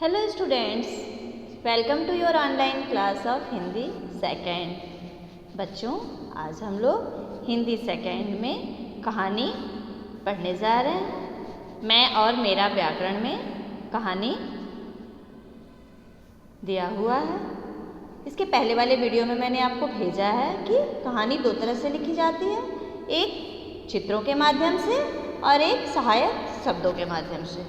Hello students, welcome to your online class of Hindi second. बच्चों, आज हम लोग हिंदी सेकेंड में कहानी पढ़ने जा रहे हैं। मैं और मेरा व्याकरण में कहानी दिया हुआ है। इसके पहले वाले वीडियो में मैंने आपको भेजा है कि कहानी दो तरह से लिखी जाती है, एक चित्रों के माध्यम से और एक सहायक शब्दों के माध्यम से।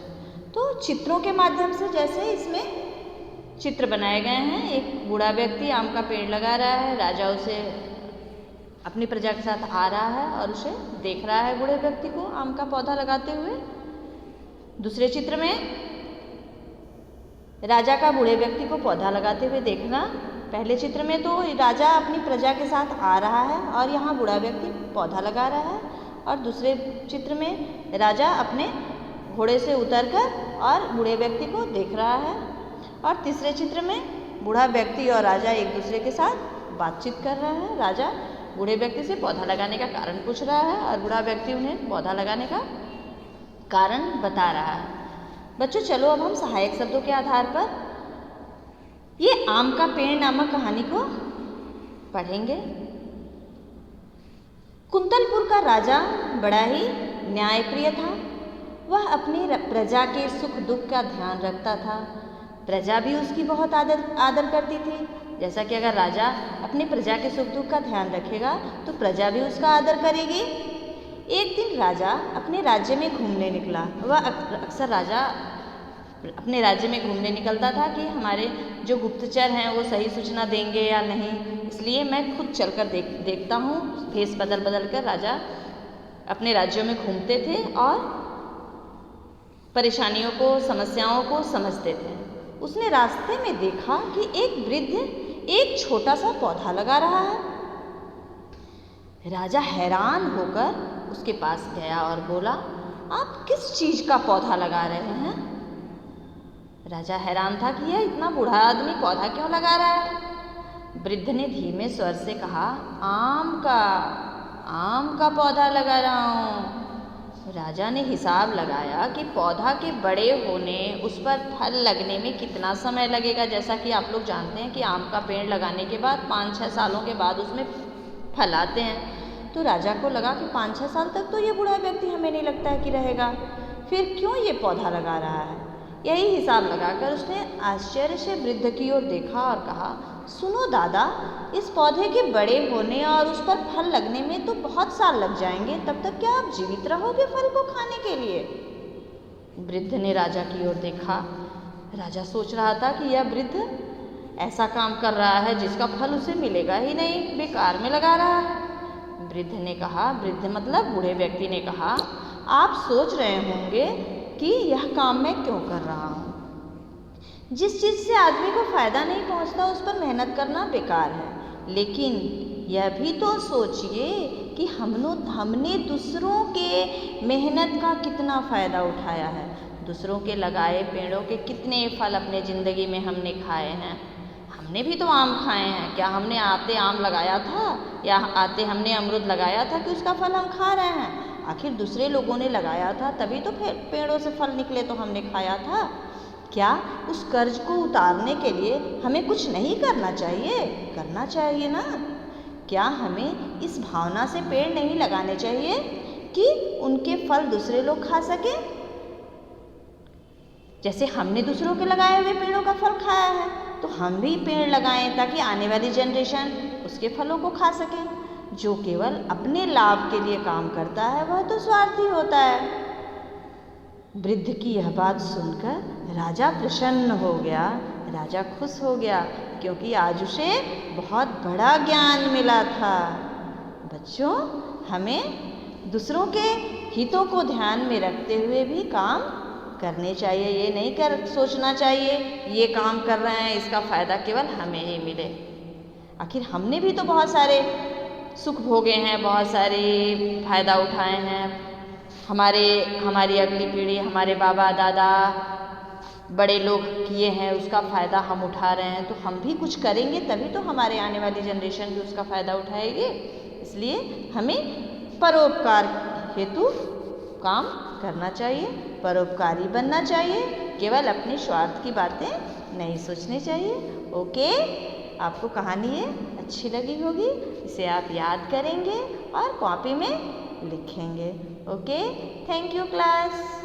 तो चित्रों के माध्यम से जैसे इसमें चित्र बनाए गए हैं, एक बूढ़ा व्यक्ति आम का पेड़ लगा रहा है, राजा उसे अपनी प्रजा के साथ आ रहा है और उसे देख रहा है, बूढ़े व्यक्ति को आम का पौधा लगाते हुए। दूसरे चित्र में राजा का बूढ़े व्यक्ति को पौधा लगाते हुए देखना। पहले चित्र में तो राजा अपनी प्रजा के साथ आ रहा है और यहाँ बूढ़ा व्यक्ति पौधा लगा रहा है, और दूसरे चित्र में राजा अपने घोड़े से उतरकर और बूढ़े व्यक्ति को देख रहा है, और तीसरे चित्र में बूढ़ा व्यक्ति और राजा एक दूसरे के साथ बातचीत कर रहे हैं। राजा बूढ़े व्यक्ति से पौधा लगाने का कारण पूछ रहा है और बूढ़ा व्यक्ति उन्हें पौधा लगाने का कारण बता रहा है। बच्चों, चलो अब हम सहायक शब्दों के आधार पर ये आम का पेड़ नामक कहानी को पढ़ेंगे। कुंतलपुर का राजा बड़ा ही न्यायप्रिय था। वह अपनी प्रजा के सुख दुख का ध्यान रखता था। प्रजा भी उसकी बहुत आदर करती थी। जैसा कि अगर राजा अपनी प्रजा के सुख दुख का ध्यान रखेगा तो प्रजा भी उसका आदर करेगी। एक दिन राजा अपने राज्य में घूमने निकला। वह अक्सर राजा अपने राज्य में घूमने निकलता था कि हमारे जो गुप्तचर हैं वो सही सूचना देंगे या नहीं, इसलिए मैं खुद चलकर देखता हूँ। भेष बदल बदल कर राजा अपने राज्यों में घूमते थे और परेशानियों को, समस्याओं को समझते थे। उसने रास्ते में देखा कि एक वृद्ध एक छोटा सा पौधा लगा रहा है। राजा हैरान होकर उसके पास गया और बोला, आप किस चीज का पौधा लगा रहे हैं? राजा हैरान था कि यह इतना बूढ़ा आदमी पौधा क्यों लगा रहा है। वृद्ध ने धीमे स्वर से कहा, आम का पौधा लगा रहा हूँ। राजा ने हिसाब लगाया कि पौधा के बड़े होने, उस पर फल लगने में कितना समय लगेगा। जैसा कि आप लोग जानते हैं कि आम का पेड़ लगाने के बाद 5-6 सालों के बाद उसमें फल आते हैं। तो राजा को लगा कि 5-6 साल तक तो ये बूढ़ा व्यक्ति हमें नहीं लगता है कि रहेगा, फिर क्यों ये पौधा लगा रहा है। यही हिसाब लगाकर उसने आश्चर्य से वृद्ध की ओर देखा और कहा, सुनो दादा, इस पौधे के बड़े होने और उस पर फल लगने में तो बहुत साल लग जाएंगे, तब तक क्या आप जीवित रहोगे फल को खाने के लिए? वृद्ध ने राजा की ओर देखा। राजा सोच रहा था कि यह वृद्ध ऐसा काम कर रहा है जिसका फल उसे मिलेगा ही नहीं, बेकार में लगा रहा है। वृद्ध ने कहा, वृद्ध मतलब बूढ़े व्यक्ति ने कहा, आप सोच रहे होंगे कि यह काम मैं क्यों कर रहा हूँ। जिस चीज़ से आदमी को फायदा नहीं पहुँचता उस पर मेहनत करना बेकार है। लेकिन यह भी तो सोचिए कि हमने दूसरों के मेहनत का कितना फ़ायदा उठाया है। दूसरों के लगाए पेड़ों के कितने फल अपने ज़िंदगी में हमने खाए हैं। हमने भी तो आम खाए हैं। क्या हमने आते आम लगाया था या आते हमने अमरूद लगाया था कि उसका फल हम खा रहे हैं? आखिर दूसरे लोगों ने लगाया था तभी तो पेड़ों से फल निकले तो हमने खाया था। क्या उस कर्ज को उतारने के लिए हमें कुछ नहीं करना चाहिए? करना चाहिए ना। क्या हमें इस भावना से पेड़ नहीं लगाने चाहिए कि उनके फल दूसरे लोग खा सकें? जैसे हमने दूसरों के लगाए हुए पेड़ों का फल खाया है तो हम भी पेड़ लगाएं ताकि आने वाली जनरेशन उसके फलों को खा सके। जो केवल अपने लाभ के लिए काम करता है वह तो स्वार्थी होता है। वृद्ध की यह बात सुनकर राजा प्रसन्न हो गया। राजा खुश हो गया क्योंकि आज उसे बहुत बड़ा ज्ञान मिला था। बच्चों, हमें दूसरों के हितों को ध्यान में रखते हुए भी काम करने चाहिए। ये नहीं सोचना चाहिए ये काम कर रहे हैं इसका फ़ायदा केवल हमें ही मिले। आखिर हमने भी तो बहुत सारे सुख भोगे हैं, बहुत सारे फ़ायदा उठाए हैं। हमारी अगली पीढ़ी, हमारे बाबा दादा बड़े लोग किए हैं, उसका फ़ायदा हम उठा रहे हैं। तो हम भी कुछ करेंगे तभी तो हमारे आने वाली जनरेशन भी उसका फ़ायदा उठाएगी। इसलिए हमें परोपकार हेतु काम करना चाहिए, परोपकारी बनना चाहिए, केवल अपने स्वार्थ की बातें नहीं सोचनी चाहिए। ओके, आपको कहानी ये अच्छी लगी होगी, इसे आप याद करेंगे और कॉपी में लिखेंगे। Okay, thank you class.